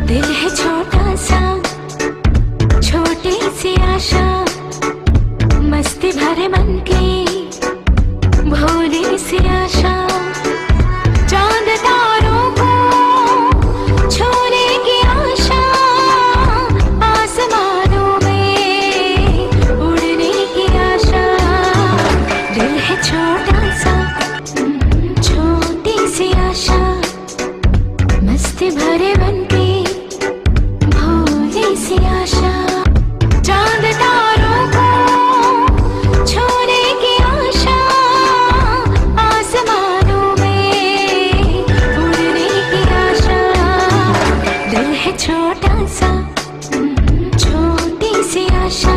दिल है छोटा सा, छोटी सी आशा, मस्ती भरे मन की भोली सी आशा। चांद तारों को छूने की आशा, आसमानों में उड़ने की आशा। दिल है छोटा सा, छोटी सी आशा, मस्ती भरे मन की भोली सी आशा। चांद तारों को छूने की आशा, आसमानों में उड़ने की आशा। दिल है छोटा सा, छोटी सी आशा।